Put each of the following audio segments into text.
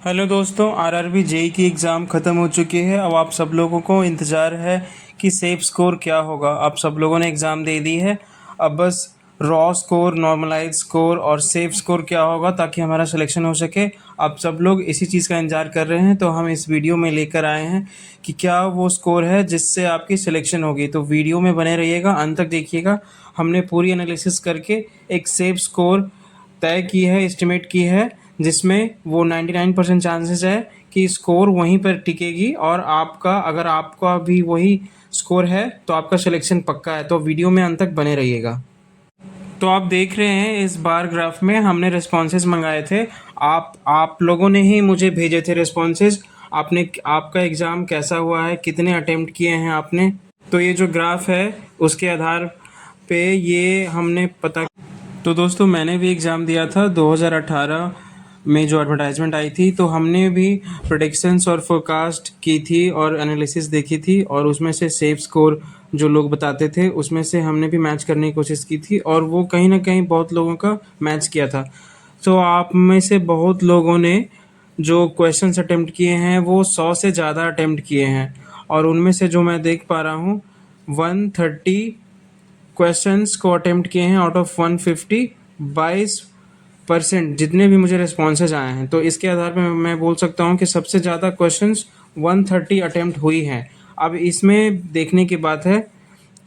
Hello दोस्तों, RRB JE की exam ख़त्म हो चुकी है। अब आप सब लोगों को इंतज़ार है कि सेफ स्कोर क्या होगा। आप सब लोगों ने एग्ज़ाम दे दी है। अब बस रॉ स्कोर, नॉर्मलाइज स्कोर और सेफ स्कोर क्या होगा ताकि हमारा सिलेक्शन हो सके। आप सब लोग इसी चीज़ का इंतज़ार कर रहे हैं, तो हम इस वीडियो में लेकर आए हैं कि क्या वो स्कोर है जिससे आपकी सिलेक्शन होगी। तो वीडियो में बने रहिएगा, अंत तक देखिएगा। हमने पूरी एनालिसिस करके एक सेफ स्कोर तय की है, एस्टिमेट की है, जिसमें वो 99% चांसेस है कि स्कोर वहीं पर टिकेगी और आपका, अगर आपका भी वही स्कोर है तो आपका सिलेक्शन पक्का है। तो वीडियो में अंत तक बने रहिएगा। तो आप देख रहे हैं इस बार ग्राफ में हमने रिस्पॉन्सेज मंगाए थे। आप लोगों ने ही मुझे भेजे थे रिस्पॉन्सेज। आपका एग्ज़ाम कैसा हुआ है, कितने अटेम्प्ट किए हैं आपने। तो ये जो ग्राफ है उसके आधार पे ये हमने पता। तो दोस्तों, मैंने भी एग्ज़ाम दिया था 2018 में। जो एडवर्टाइजमेंट आई थी तो हमने भी प्रेडिक्शंस और फोरकास्ट की थी और एनालिसिस देखी थी, और उसमें से सेफ स्कोर जो लोग बताते थे उसमें से हमने भी मैच करने की कोशिश की थी, और वो कहीं ना कहीं बहुत लोगों का मैच किया था। तो आप में से बहुत लोगों ने जो क्वेश्चंस अटेम्प्ट किए हैं वो 100 से ज़्यादा अटेम्प्ट किए हैं, और उनमें से जो मैं देख पा रहा हूँ 130 क्वेश्चंस को अटेम्प्ट किए हैं आउट ऑफ 150। 22% जितने भी मुझे रिस्पॉन्सेज आए हैं, तो इसके आधार पर मैं बोल सकता हूँ कि सबसे ज़्यादा क्वेश्चंस 130 अटेम्प्ट हुई हैं। अब इसमें देखने की बात है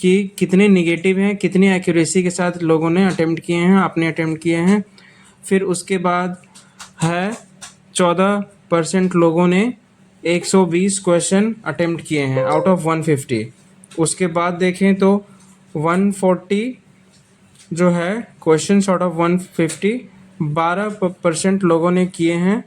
कि कितने निगेटिव हैं, कितनी एक्यूरेसी के साथ लोगों ने अटेम्प्ट किए हैं, आपने अटेम्प्ट किए हैं। फिर उसके बाद है 14% लोगों ने 120 क्वेश्चन अटेम्प्ट किए हैं आउट ऑफ 150। उसके बाद देखें तो 140 जो है क्वेश्चन आउट ऑफ 150, 12% लोगों ने किए हैं।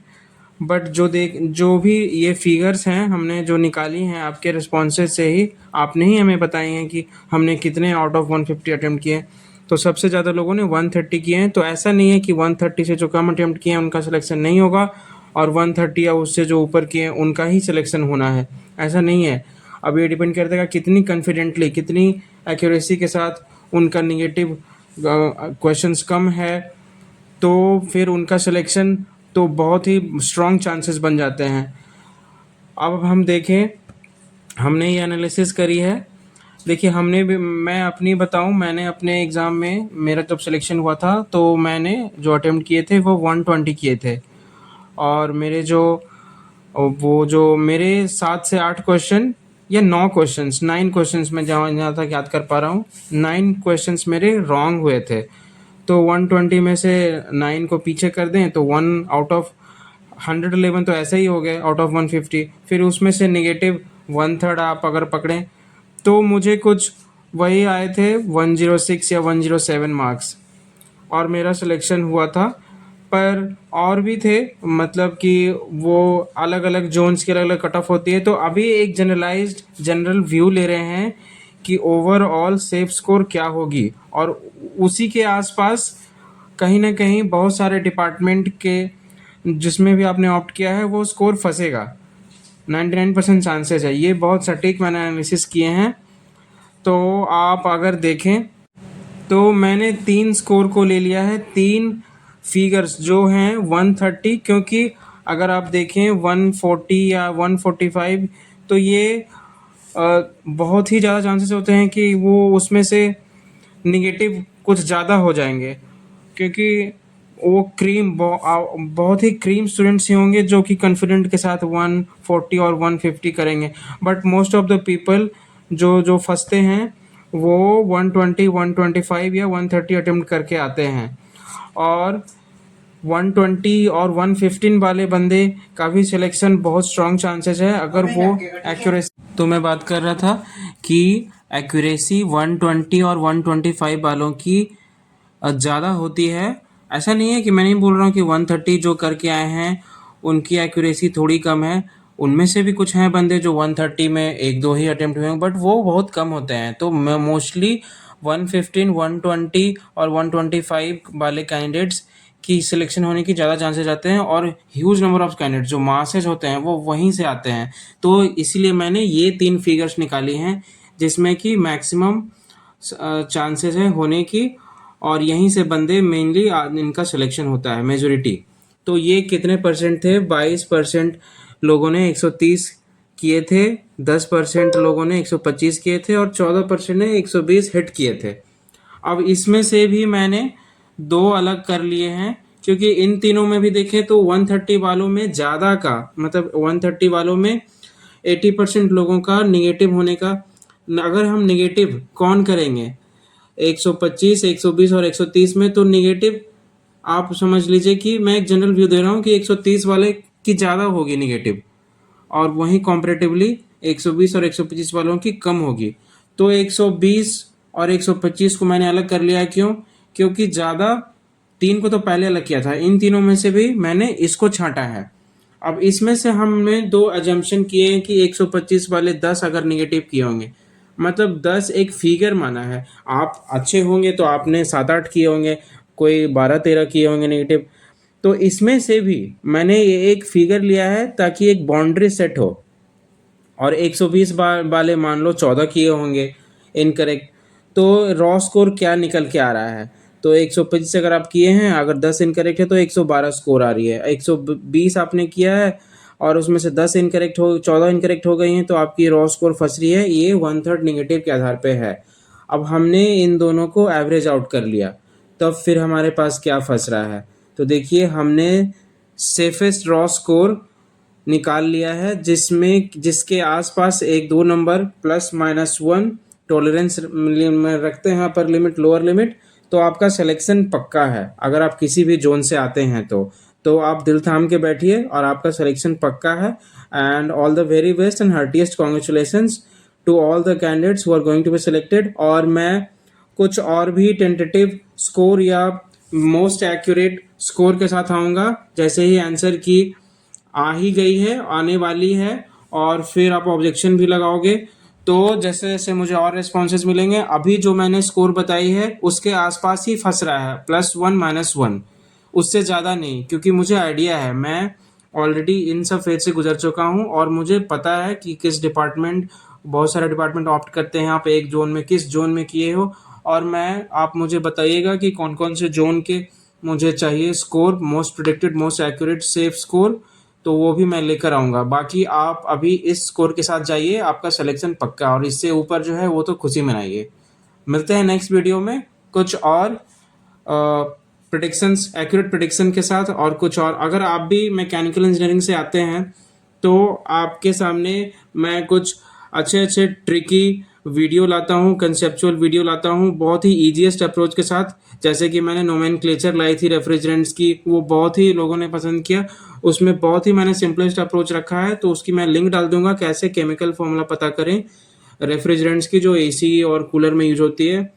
बट जो भी ये फिगर्स हैं हमने जो निकाली हैं आपके रिस्पॉन्सेज से ही, आपने ही हमें बताई हैं कि हमने कितने आउट ऑफ 150 अटेम्प्ट किए। तो सबसे ज़्यादा लोगों ने 130 किए हैं। तो ऐसा नहीं है कि 130 से जो कम अटेम्प्ट किए हैं उनका सिलेक्शन नहीं होगा, और 130 या उससे जो ऊपर किए हैं उनका ही सिलेक्शन होना है, ऐसा नहीं है। अब ये डिपेंड करता है कितनी कॉन्फिडेंटली, कितनी एक्यूरेसी के साथ उनका निगेटिव क्वेश्चंस कम है, तो फिर उनका सिलेक्शन तो बहुत ही स्ट्रॉन्ग चांसेस बन जाते हैं। अब हम देखें, हमने ये एनालिसिस करी है। देखिए, हमने भी, मैं अपनी बताऊं, मैंने अपने एग्ज़ाम में मेरा जब सिलेक्शन हुआ था तो मैंने जो अटेम्प्ट किए थे वो 120 किए थे, और मेरे जो मेरे 7 से 8 क्वेश्चन या 9 क्वेश्चंस, 9 क्वेश्चंस में जहाँ तक याद कर पा रहा हूँ, 9 क्वेश्चंस मेरे रॉन्ग हुए थे। तो 120 में से 9 को पीछे कर दें तो 1 आउट ऑफ 111 तो ऐसे ही हो गए आउट ऑफ 150। फिर उसमें से निगेटिव 1/3 आप अगर पकड़ें तो मुझे कुछ वही आए थे 106 या 107 मार्क्स, और मेरा सिलेक्शन हुआ था। पर और भी थे, मतलब कि वो अलग अलग जोन्स की अलग अलग कट ऑफ होती है। तो अभी एक जनरल व्यू ले रहे हैं कि ओवरऑल सेफ स्कोर क्या होगी, और उसी के आसपास कहीं ना कहीं बहुत सारे डिपार्टमेंट के जिसमें भी आपने ऑप्ट किया है वो स्कोर फंसेगा। 99% चांसेस है, ये बहुत सटीक मैंने एनालिसिस किए हैं। तो आप अगर देखें तो मैंने 3 स्कोर को ले लिया है, 3 फिगर्स जो हैं 130, क्योंकि अगर आप देखें 140 या 145 तो ये बहुत ही ज़्यादा चांसेस होते हैं कि वो उसमें से निगेटिव कुछ ज़्यादा हो जाएंगे, क्योंकि वो बहुत ही क्रीम स्टूडेंट्स ही होंगे जो कि कॉन्फिडेंट के साथ 140 और 150 करेंगे। But most of the people जो जो फंसते हैं वो 120, 125 या 130 अटेम्प्ट करके आते हैं, और 120 और 115 वाले बंदे का भी सिलेक्शन बहुत स्ट्रॉन्ग चांसेस है अगर वो एक्यूरेसी। तो मैं बात कर रहा था कि एक्यूरेसी 120 और 125 वालों की ज़्यादा होती है। ऐसा नहीं है कि मैं नहीं बोल रहा हूँ कि 130 जो करके आए हैं उनकी एक्यूरेसी थोड़ी कम है। उनमें से भी कुछ हैं बंदे जो 130 में 1-2 ही अटेम्प्ट हुए हैं, बट वो बहुत कम होते हैं। तो मैं मोस्टली 115, 120 और 125 वाले कैंडिडेट्स की सिलेक्शन होने की ज़्यादा चांसेस आते हैं, और ह्यूज नंबर ऑफ कैंडिडेट्स जो मासेज होते हैं वो वहीं से आते हैं। तो इसीलिए मैंने ये 3 फिगर्स निकाली हैं जिसमें कि मैक्सिमम चांसेस है होने की, और यहीं से बंदे मेनली इनका सिलेक्शन होता है मेजोरिटी। तो ये कितने परसेंट थे? 22% लोगों ने 130 किए थे, 10% लोगों ने 125 किए थे और 14% ने 120 हिट किए थे। अब इसमें से भी मैंने दो अलग कर लिए हैं, क्योंकि इन तीनों में भी देखें तो 130 वालों में ज़्यादा का मतलब 130 वालों में 80% लोगों का निगेटिव होने का। अगर हम निगेटिव कौन करेंगे 125, 120 और 130 में, तो निगेटिव आप समझ लीजिए कि मैं एक जनरल व्यू दे रहा हूँ कि 130 वाले की ज़्यादा होगी निगेटिव, और वहीं कॉम्परेटिवली 120 और 125 वालों की कम होगी। तो 120 और 125 को मैंने अलग कर लिया। क्यों? क्योंकि ज़्यादा, तीन को तो पहले अलग किया था, इन तीनों में से भी मैंने इसको छांटा है। अब इसमें से हमने दो अजम्पशन किए हैं कि 125 वाले 10 अगर निगेटिव किए होंगे, मतलब 10 एक फिगर माना है। आप अच्छे होंगे तो आपने 7-8 किए होंगे, कोई 12-13 किए होंगे नेगेटिव। तो इसमें से भी मैंने ये एक फिगर लिया है ताकि एक बाउंड्री सेट हो। और 120 वाले मान लो 14 किए होंगे इनकरेक्ट, तो रॉ स्कोर क्या निकल के आ रहा है? तो 125 अगर आप किए हैं, अगर 10 इनकरेक्ट है तो 112 स्कोर आ रही है। 120 आपने किया है और उसमें से 10 इनकरेक्ट हो, 14 इनकरेक्ट हो गई हैं, तो आपकी रॉ स्कोर फंस रही है। ये 1/3 निगेटिव के आधार पे है। अब हमने इन दोनों को एवरेज आउट कर लिया, तब फिर हमारे पास क्या फंस रहा है? तो देखिए, हमने सेफेस्ट रॉ स्कोर निकाल लिया है, जिसमें जिसके आसपास एक दो नंबर +-1 टॉलरेंस में रखते हैं अपर लिमिट लोअर लिमिट, तो आपका सिलेक्शन पक्का है। अगर आप किसी भी जोन से आते हैं तो आप दिल थाम के बैठिए और आपका सिलेक्शन पक्का है। And all the very best and heartiest congratulations to all the candidates who are going to be selected. और मैं कुछ और भी टेंटेटिव स्कोर या मोस्ट एक्यूरेट स्कोर के साथ आऊँगा जैसे ही आंसर की आ ही गई है, आने वाली है, और फिर आप ऑब्जेक्शन भी लगाओगे तो जैसे जैसे मुझे और रिस्पॉन्सेज मिलेंगे। अभी जो मैंने स्कोर बताई है उसके आसपास ही फंस रहा है, +1 -1, उससे ज़्यादा नहीं, क्योंकि मुझे आइडिया है, मैं ऑलरेडी इन सब फेज से गुजर चुका हूँ और मुझे पता है कि किस डिपार्टमेंट, बहुत सारे डिपार्टमेंट ऑप्ट करते हैं आप एक जोन में, किस जोन में किए हो। और मैं, आप मुझे बताइएगा कि कौन कौन से जोन के मुझे चाहिए score, most predicted, most accurate, safe score, तो वो भी मैं लेकर आऊँगा। बाकी आप अभी इस स्कोर के साथ जाइए, आपका सिलेक्शन पक्का, और इससे ऊपर जो है वो तो खुशी मनाइए। मिलते हैं नेक्स्ट वीडियो में कुछ और प्रिडिक्शंस, एक्यूरेट प्रिडिक्शन के साथ, और कुछ और। अगर आप भी मैकेनिकल इंजीनियरिंग से आते हैं तो आपके सामने मैं कुछ अच्छे अच्छे ट्रिकी वीडियो लाता हूँ, कंसेप्चुअल वीडियो लाता हूँ बहुत ही ईजीएस्ट अप्रोच के साथ। जैसे कि मैंने नोमेनक्लेचर लाई थी रेफ्रिजरेंट्स की, वो बहुत ही लोगों ने पसंद किया। उसमें बहुत ही मैंने सिंपलेस्ट अप्रोच रखा है, तो उसकी मैं लिंक डाल दूंगा, कैसे केमिकल फॉर्मूला पता करें रेफ्रिजरेंट्स की जो एसी और कूलर में यूज होती है।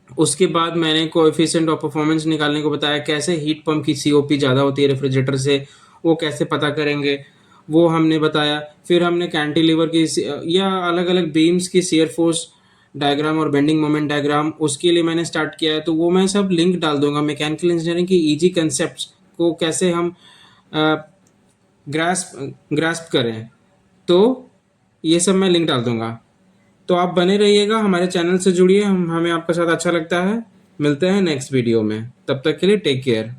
उसके बाद मैंने कोएफिशिएंट ऑफ परफॉर्मेंस निकालने को बताया, कैसे हीट पंप की सीओपी ज़्यादा होती है रेफ्रिजरेटर से, वो कैसे पता करेंगे वो हमने बताया। फिर हमने कैंटिलीवर की या अलग अलग बीम्स की शियर फोर्स डायग्राम और बेंडिंग मोमेंट डायग्राम, उसके लिए मैंने स्टार्ट किया है, तो वो मैं सब लिंक डाल दूंगा। मैकेनिकल इंजीनियरिंग की ईजी कंसेप्ट को कैसे हम ग्रास्प करें, तो ये सब मैं लिंक डाल दूंगा। तो आप बने रहिएगा, हमारे चैनल से जुड़िए, हमें आपके साथ अच्छा लगता है। मिलते हैं नेक्स्ट वीडियो में, तब तक के लिए टेक केयर।